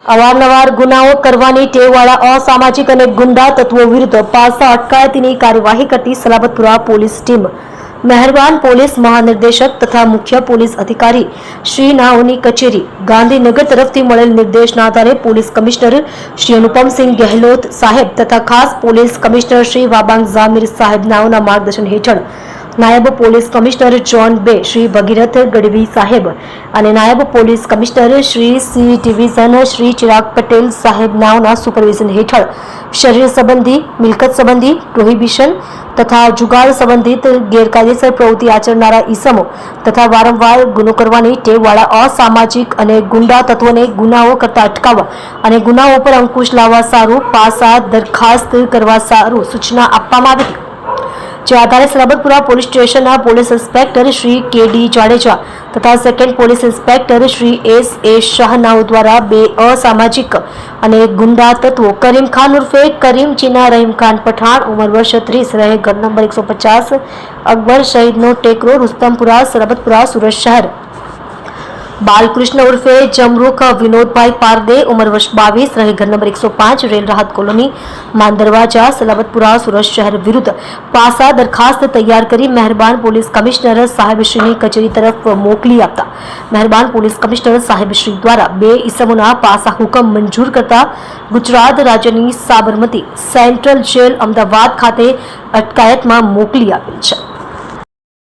અવારનવાર ગુનાઓ કરવાની ટેવવાળા અસામાજિક અને ગુંડા તત્વો વિરુદ્ધ પાસા અટકાયતીની કાર્યવાહી કરતી સલાબતપુરા પોલીસ ટીમ મહેરબાન પોલીસ મહાનિર્દેશક તથા મુખ્ય પોલીસ અધિકારી શ્રી નાઓની કચેરી ગાંધીનગર તરફથી મળેલ નિર્દેશના આધારે પોલીસ કમિશનર શ્રી અનુપમસિંહ ગહેલોત સાહેબ તથા ખાસ પોલીસ કમિશનર શ્રી વાબાંગ ઝામીર સાહેબ નાઓના માર્ગદર્શન હેઠળ નાયબ પોલીસ કમિશનર જોન બે શ્રી ભગીરથ ગઢવી સાહેબ અને નાયબ police commissioner Shri C division Shri Chirag Patel સાહેબ નાઓના સુપરવિઝન હેઠળ શરીર સંબંધી મિલકત સંબંધી પ્રોહિબિશન તથા જુગાર સંબંધિત ગેરકાયદેસર પ્રવૃત્તિ આચરનારા ઈસમો તથા વારંવાર ગુનો કરવાની ટેવવાળા અસામાજિક અને ગુંડા તત્વોને ગુનાઓ કરતા અટકાવવા અને ગુનાઓ પર અંકુશ લાવવા સારું પાસા દરખાસ્ત કરવા સારું સૂચના આપવામાં આવી હતી। જે આધારે સલાબતપુરા પોલીસ સ્ટેશનના police inspector Shri K D Jadeja તથા second police inspector Shri S A શાહનાઓ દ્વારા બે અસામાજિક અને ગુંડા તત્વો કરીમ ખાન ઉર્ફે કરીમ ચીના રહીમ ખાન પઠાણ ઉંમર વર્ષ 30 રહે ઘર નંબર 150 અકબર શહીદનો ટેકરો રુસ્તમપુરા સલાબતપુરા સુરત શહેર बालकृष्ण उर्फे जमरुख विनोदभाई पारदे उम्र वर्ष 22 रहे घर नंबर 105 रेल राहत कॉलोनी मानदरवाजा सलाबतपुरा सूरत शहर विरुद्ध पासा दरखास्त तैयार करी मेहरबान पोलीस कमिश्नर साहेबश्रीની કચેરી તરફ મોકલી આપતા મહેરબાન પોલીસ કમિશનર સાહેબશ્રી દ્વારા બે ઈસમોના પાસા હુકમ મંજૂર કરતા ગુજરાત રાજ્યની સાબરમતી સેન્ટ્રલ જેલ અમદાવાદ ખાતે અટકાયતમાં મોકલી આપેલ છે।